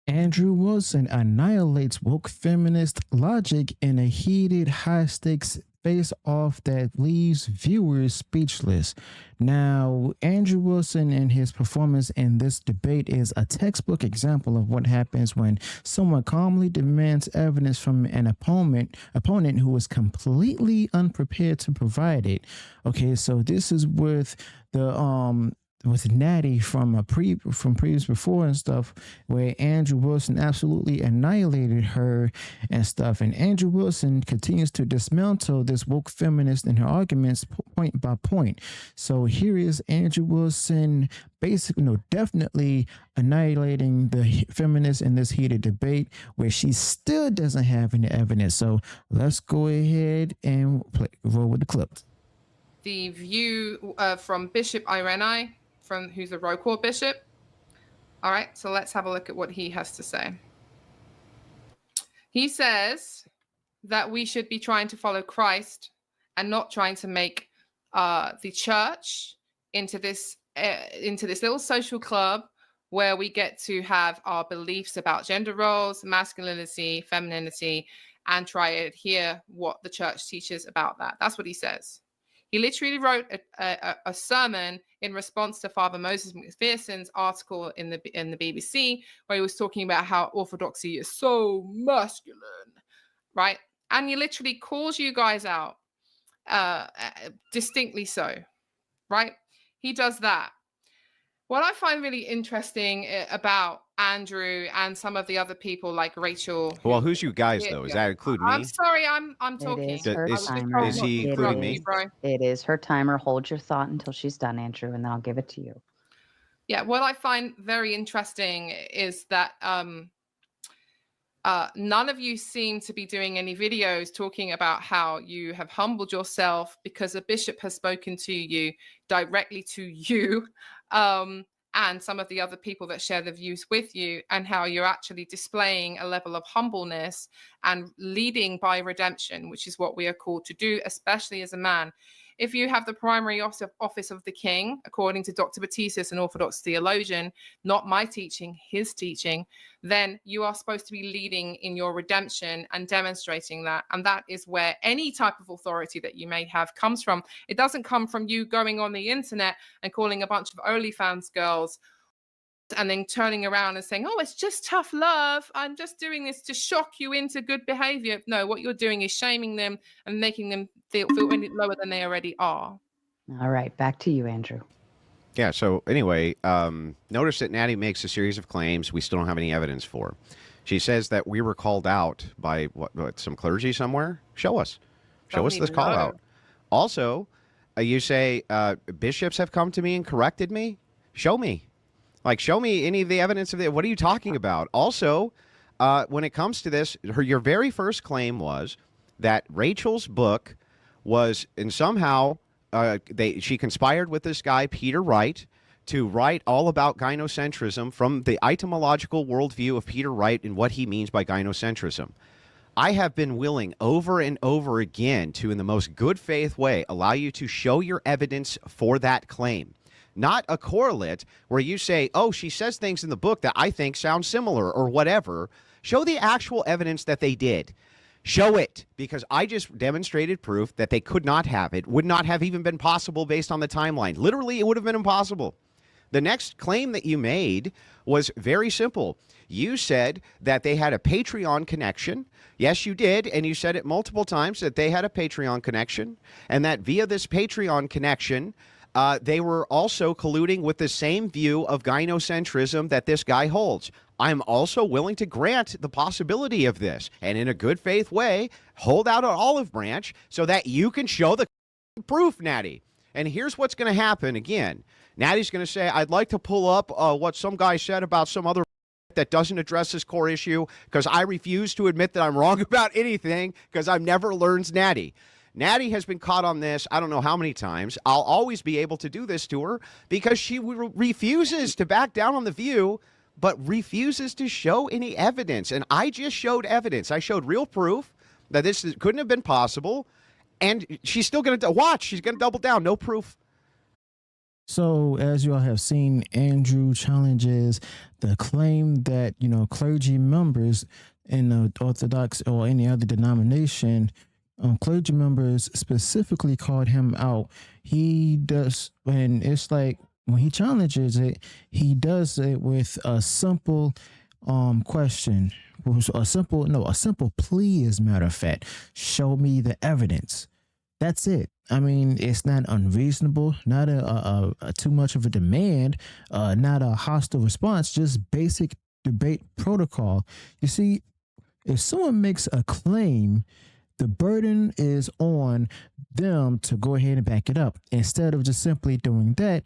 Andrew Wilson annihilates woke feminist logic in a heated, high stakes face off that leaves viewers speechless. Now, Andrew Wilson and his performance in this debate is a textbook example of what happens when someone calmly demands evidence from an opponent who is completely unprepared to provide it. Okay, so this is with Natty from previous before and stuff, where Andrew Wilson absolutely annihilated her and stuff. And Andrew Wilson continues to dismantle this woke feminist in her arguments point by point. So here is Andrew Wilson basically, no, definitely annihilating the feminists in this heated debate where she still doesn't have any evidence. So let's go ahead and roll with the clip. The view from Bishop Ireni, who's a Rocor bishop. All right, so let's have a look at what he has to say. He says that we should be trying to follow Christ and not trying to make the church into this little social club where we get to have our beliefs about gender roles, masculinity, femininity, and try to adhere what the church teaches about that. That's what he says. He literally wrote a sermon in response to Father Moses McPherson's article in the BBC, where he was talking about how orthodoxy is so masculine, right? And he literally calls you guys out, distinctly so, right? He does that. What I find really interesting about Andrew and some of the other people like Rachel. Well, who's you guys though? Does that include me? I'm sorry, I'm talking. It is her timer. Is he including me? It is her timer. Hold your thought until she's done, Andrew, and then I'll give it to you. Yeah, what I find very interesting is that none of you seem to be doing any videos talking about how you have humbled yourself because a bishop has spoken to you directly to you, and some of the other people that share the views with you, and how you're actually displaying a level of humbleness and leading by redemption, which is what we are called to do, especially as a man. If you have the primary office of the king, according to Dr. Baptistus, an Orthodox theologian, not my teaching, his teaching, then you are supposed to be leading in your redemption and demonstrating that. And that is where any type of authority that you may have comes from. It doesn't come from you going on the internet and calling a bunch of OnlyFans girls and then turning around and saying, oh, it's just tough love. I'm just doing this to shock you into good behavior. No, what you're doing is shaming them and making them feel any lower than they already are. All right, back to you, Andrew. Yeah, so anyway, notice that Natty makes a series of claims we still don't have any evidence for. She says that we were called out by what some clergy somewhere? Show us. Show us this call out. Also, you say bishops have come to me and corrected me? Show me. Like, show me any of the evidence of it. What are you talking about? Also, when it comes to this, your very first claim was that Rachel's book was, and somehow she conspired with this guy, Peter Wright, to write all about gynocentrism from the etymological worldview of Peter Wright and what he means by gynocentrism. I have been willing over and over again to, in the most good faith way, allow you to show your evidence for that claim. Not a correlate where you say, oh, she says things in the book that I think sound similar or whatever. Show the actual evidence that they did. Show it, because I just demonstrated proof that they could not have. It would not have even been possible based on the timeline. Literally, it would have been impossible. The next claim that you made was very simple. You said that they had a Patreon connection. Yes, you did. And you said it multiple times that they had a Patreon connection, and that via this Patreon connection, they were also colluding with the same view of gynocentrism that this guy holds. I'm also willing to grant the possibility of this, and in a good faith way, hold out an olive branch so that you can show the proof, Natty. And here's what's going to happen again. Natty's going to say, I'd like to pull up what some guy said about some other that doesn't address this core issue, because I refuse to admit that I'm wrong about anything, because I've never learned Natty. Natty has been caught on this, I don't know how many times. I'll always be able to do this to her because she refuses to back down on the view, but refuses to show any evidence. And I just showed evidence. I showed real proof that this couldn't have been possible. And she's still going to watch. She's going to double down. No proof. So, as you all have seen, Andrew challenges the claim that, clergy members in the Orthodox or any other denomination, clergy members specifically called him out. He does, and it's like when he challenges it, he does it with a simple question. A simple plea, as a matter of fact. Show me the evidence. That's it. I mean, it's not unreasonable, not a too much of a demand, not a hostile response, just basic debate protocol. You see, if someone makes a claim, the burden is on them to go ahead and back it up. Instead of just simply doing that,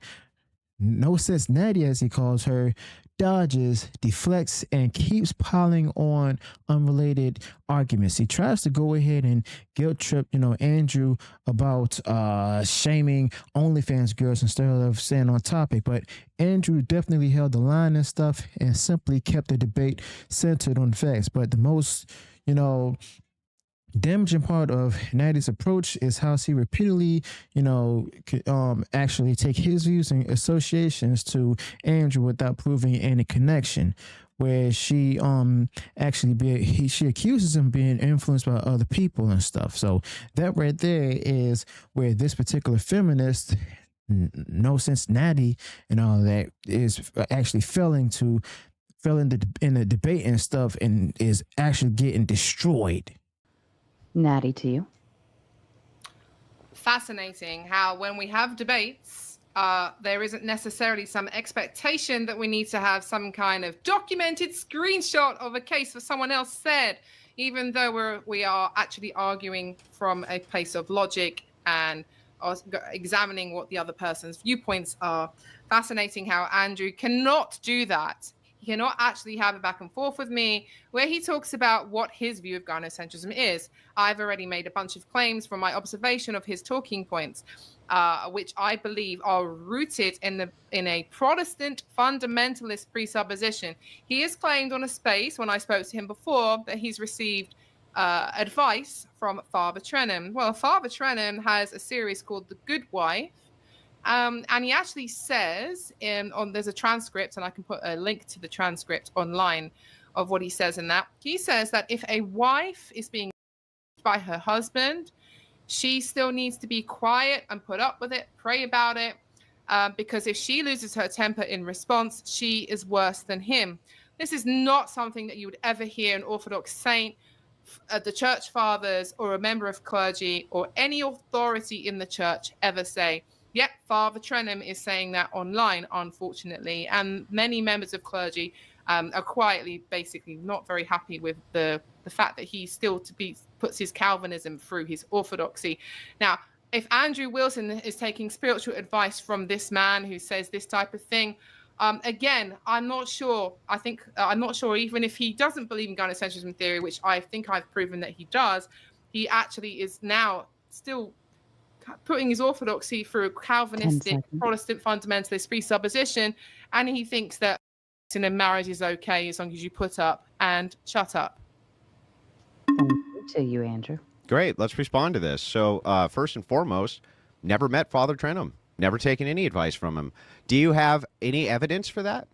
no sense Nadia, as he calls her, dodges, deflects, and keeps piling on unrelated arguments. He tries to go ahead and guilt trip, Andrew about shaming OnlyFans girls instead of staying on topic. But Andrew definitely held the line and stuff and simply kept the debate centered on facts. But the most, damaging part of Natty's approach is how she repeatedly, actually take his views and associations to Andrew without proving any connection. Where she she accuses him of being influenced by other people and stuff. So that right there is where this particular feminist, no sense Natty and all that, is actually failing in the debate and stuff, and is actually getting destroyed. Natty, to you. Fascinating how when we have debates, there isn't necessarily some expectation that we need to have some kind of documented screenshot of a case that someone else said, even though we are actually arguing from a place of logic and examining what the other person's viewpoints are. Fascinating how Andrew cannot do that. He cannot actually have a back and forth with me where he talks about what his view of gynocentrism is. I've already made a bunch of claims from my observation of his talking points, which I believe are rooted in a Protestant fundamentalist presupposition. He has claimed on a space, when I spoke to him before, that he's received advice from Father Trenham. Well, Father Trenham has a series called The Good Wife. And he actually says there's a transcript, and I can put a link to the transcript online of what he says in that. He says that if a wife is being by her husband, she still needs to be quiet and put up with it, pray about it, because if she loses her temper in response, she is worse than him. This is not something that you would ever hear an Orthodox saint, the church fathers, or a member of clergy, or any authority in the church ever say. Yet Father Trenham is saying that online, unfortunately, and many members of clergy are quietly, basically, not very happy with the fact that he still puts his Calvinism through his orthodoxy. Now, if Andrew Wilson is taking spiritual advice from this man who says this type of thing, again, I'm not sure. I'm not sure, even if he doesn't believe in gynocentrism theory, which I think I've proven that he does, he actually is now still putting his orthodoxy through Calvinistic Protestant fundamentalist presupposition, and he thinks that marriage is okay as long as you put up and shut up. Thank you to you, Andrew. Great. Let's respond to this. So first and foremost, never met Father Trenham, never taken any advice from him. Do you have any evidence for that?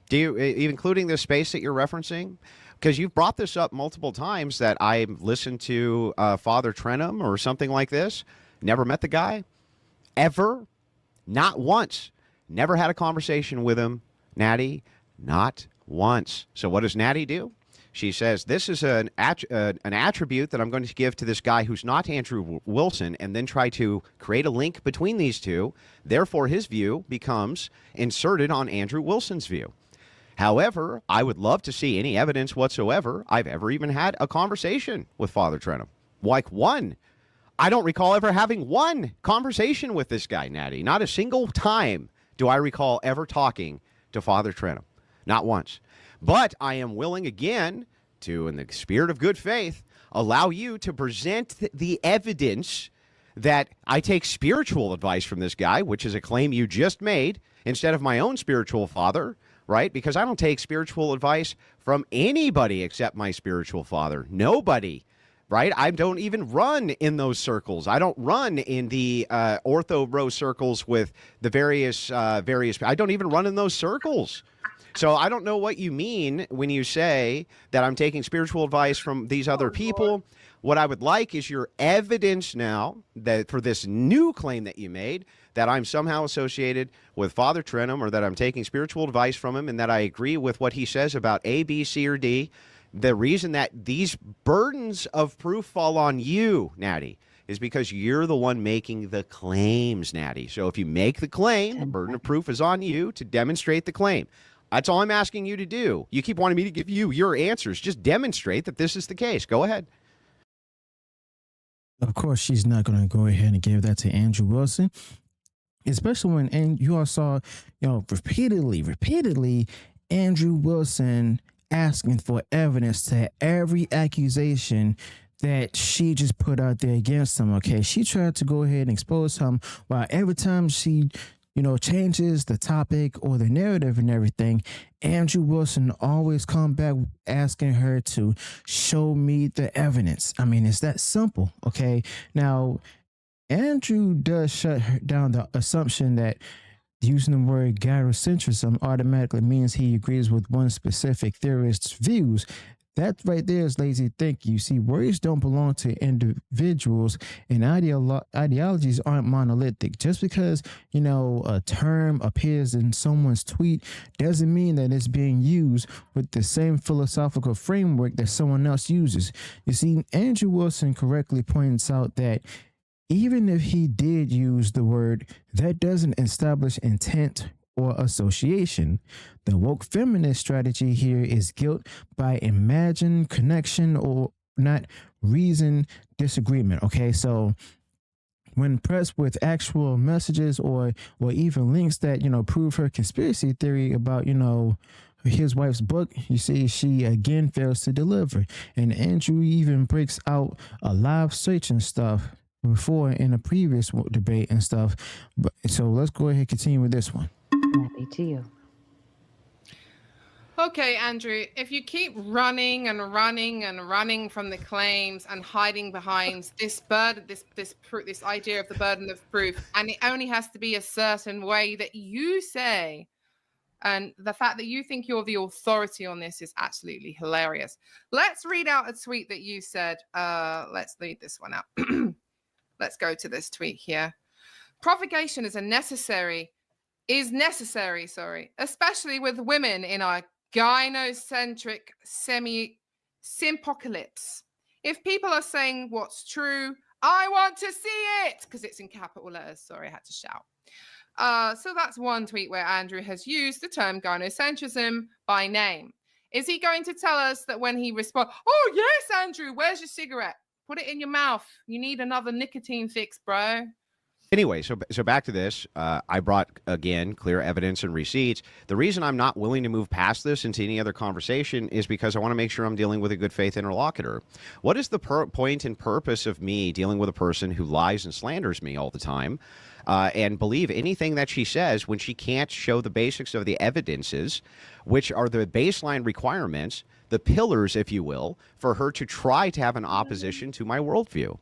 Do you, including the space that you're referencing? Because you've brought this up multiple times that I listened to Father Trenham or something like this. Never met the guy, ever, not once. Never had a conversation with him, Natty, not once. So what does Natty do? She says, this is an attribute that I'm going to give to this guy who's not Andrew Wilson, and then try to create a link between these two. Therefore, his view becomes inserted on Andrew Wilson's view. However, I would love to see any evidence whatsoever I've ever even had a conversation with Father Trenham. Like one. I don't recall ever having one conversation with this guy, Natty. Not a single time do I recall ever talking to Father Trenham. Not once. But I am willing again to, in the spirit of good faith, allow you to present the evidence that I take spiritual advice from this guy, which is a claim you just made, instead of my own spiritual father, right? Because I don't take spiritual advice from anybody except my spiritual father. Nobody. right? I don't even run in those circles. I don't run in the ortho row circles with the various. I don't even run in those circles. So I don't know what you mean when you say that I'm taking spiritual advice from these other people. What I would like is your evidence now that for this new claim that you made that I'm somehow associated with Father Trenum, or that I'm taking spiritual advice from him, and that I agree with what he says about A, B, C, or D. The reason that these burdens of proof fall on you, Natty, is because you're the one making the claims, Natty. So if you make the claim, the burden of proof is on you to demonstrate the claim. That's all I'm asking you to do. You keep wanting me to give you your answers. Just demonstrate that this is the case. Go ahead. Of course, she's not going to go ahead and give that to Andrew Wilson, especially when, and you all saw, repeatedly, Andrew Wilson asking for evidence to every accusation that she just put out there against him. Okay, she tried to go ahead and expose him, while every time she changes the topic or the narrative and everything, Andrew Wilson always come back asking her to show me the evidence. I mean, it's that simple. Okay. Now, Andrew does shut down the assumption that using the word gyrocentrism automatically means he agrees with one specific theorist's views. That right there is lazy thinking. You see, words don't belong to individuals, and ideologies aren't monolithic. Just because, a term appears in someone's tweet doesn't mean that it's being used with the same philosophical framework that someone else uses. You see, Andrew Wilson correctly points out that even if he did use the word, that doesn't establish intent or association. The woke feminist strategy here is guilt by imagined connection or not reason disagreement. Okay, so when pressed with actual messages or even links that prove her conspiracy theory about his wife's book, you see, she again fails to deliver. And Andrew even breaks out a live search and stuff before in a previous debate and stuff. But so let's go ahead and continue with this one. Happy to you. Okay, Andrew, if you keep running and running and running from the claims and hiding behind this burden, this idea of the burden of proof, and it only has to be a certain way that you say, and the fact that you think you're the authority on this is absolutely hilarious. Let's read out a tweet that you said. Let's read this one out. Let's go to this tweet here. Provocation is necessary, especially with women in our gynocentric simpocalypse. If people are saying what's true, I want to see it, because it's in capital letters. Sorry, I had to shout. So that's one tweet where Andrew has used the term gynocentrism by name. Is he going to tell us that when he responds, oh, yes, Andrew, where's your cigarette? Put it in your mouth. You need another nicotine fix, bro. Anyway, so back to this. I brought, again, clear evidence and receipts. The reason I'm not willing to move past this into any other conversation is because I want to make sure I'm dealing with a good faith interlocutor. What is the point and purpose of me dealing with a person who lies and slanders me all the time and believe anything that she says when she can't show the basics of the evidences, which are the baseline requirements, the pillars, if you will, for her to try to have an opposition to my worldview?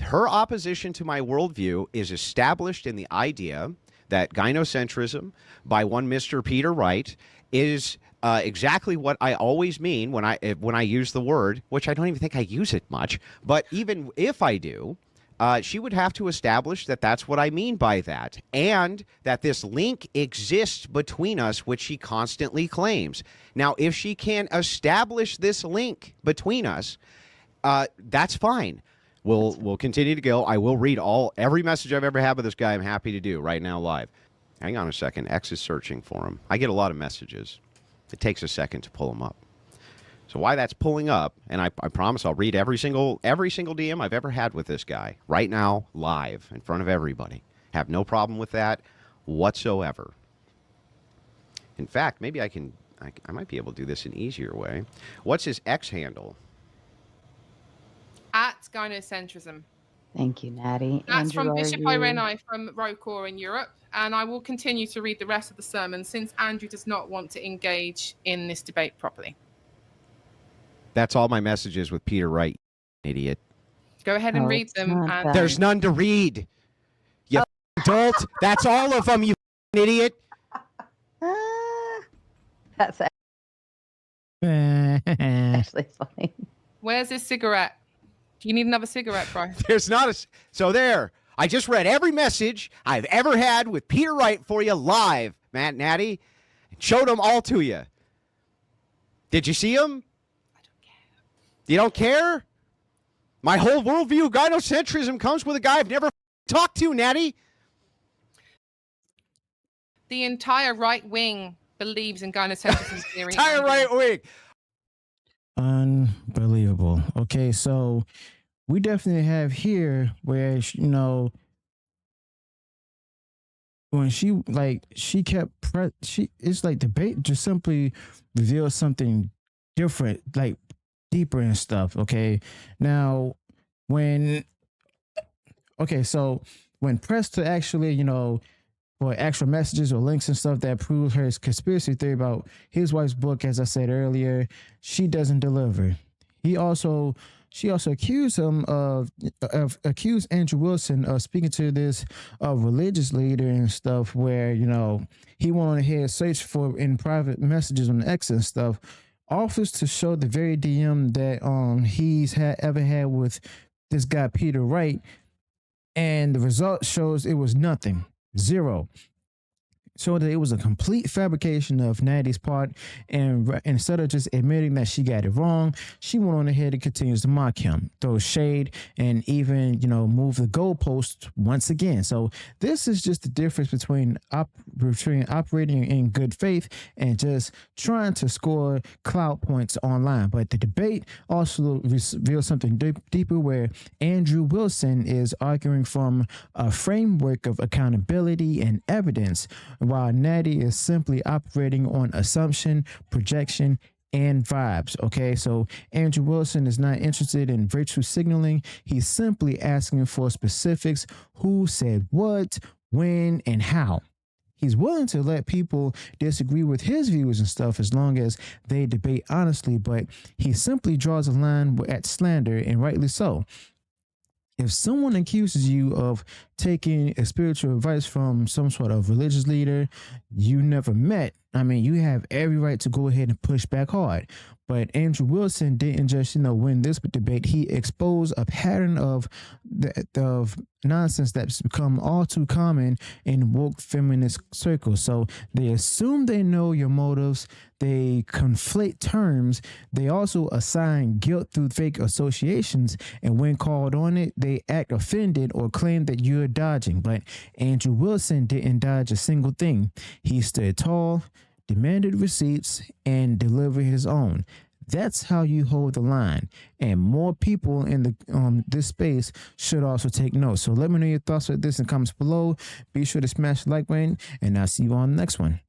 Her opposition to my worldview is established in the idea that gynocentrism by one Mr. Peter Wright is exactly what I always mean when I use the word, which I don't even think I use it much. But even if I do, she would have to establish that that's what I mean by that, and that this link exists between us, which she constantly claims. Now, if she can establish this link between us, that's fine. We'll continue to go. I will read every message I've ever had with this guy. I'm happy to do right now live. Hang on a second. X is searching for him. I get a lot of messages. It takes a second to pull them up. So while that's pulling up, and I promise I'll read every single DM I've ever had with this guy right now live in front of everybody. Have no problem with that whatsoever. In fact, maybe I might be able to do this an easier way. What's his X handle? At gynocentrism. Thank you, Natty. That's Andrew, from Bishop Irene from Rocor in Europe. And I will continue to read the rest of the sermon since Andrew does not want to engage in this debate properly. That's all my messages with Peter Wright. Idiot. Go ahead and Oh, read it's them. not And that. There's none to read. You dolt. That's all of them, you idiot. That's actually funny. where's this cigarette? Do you need another cigarette, bro? There's not a. So there. I just read every message I've ever had with Peter Wright for you live, Matt Natty. Showed them all to you. Did you see them? I don't care. You don't care? My whole worldview of gynocentrism comes with a guy I've never talked to, Natty. The entire right wing believes in gynocentrism theory. Entire right wing. Unbelievable. Okay, so we definitely have here where, you know, when she kept it's like debate just simply reveals something different, like deeper and stuff. Okay, now when so when pressed to actually, you know, or actual messages or links and stuff that prove her conspiracy theory about his wife's book, as I said earlier, she doesn't deliver. She also accused him of accused Andrew Wilson of speaking to this religious leader and stuff, where, you know, he went on ahead search for in private messages on X and stuff, offers to show the very DM that he's ever had with this guy Peter Wright, and the result shows it was nothing, zero. Showed that it was a complete fabrication of Natty's part, and instead of just admitting that she got it wrong, she went on ahead and continues to mock him, throw shade, and even, you know, move the goalposts once again. So this is just the difference between operating in good faith and just trying to score clout points online. But the debate also reveals something deeper, where Andrew Wilson is arguing from a framework of accountability and evidence, while Natty is simply operating on assumption, projection, and vibes. Okay, so Andrew Wilson is not interested in virtue signaling. He's simply asking for specifics: who said what, when, and how. He's willing to let people disagree with his views and stuff as long as they debate honestly, but he simply draws a line at slander, and rightly so. If someone accuses you of taking a spiritual advice from some sort of religious leader you never met, I mean, you have every right to go ahead and push back hard. But Andrew Wilson didn't just, you know, win this debate. He exposed a pattern of nonsense that's become all too common in woke feminist circles. So they assume they know your motives. They conflate terms. They also assign guilt through fake associations. And when called on it, they act offended or claim that you're dodging. But Andrew Wilson didn't dodge a single thing. He stood tall, demanded receipts, and delivered his own. That's how you hold the line. And more people in the this space should also take note. So let me know your thoughts on this in comments below. Be sure to smash the like button, and I'll see you on the next one.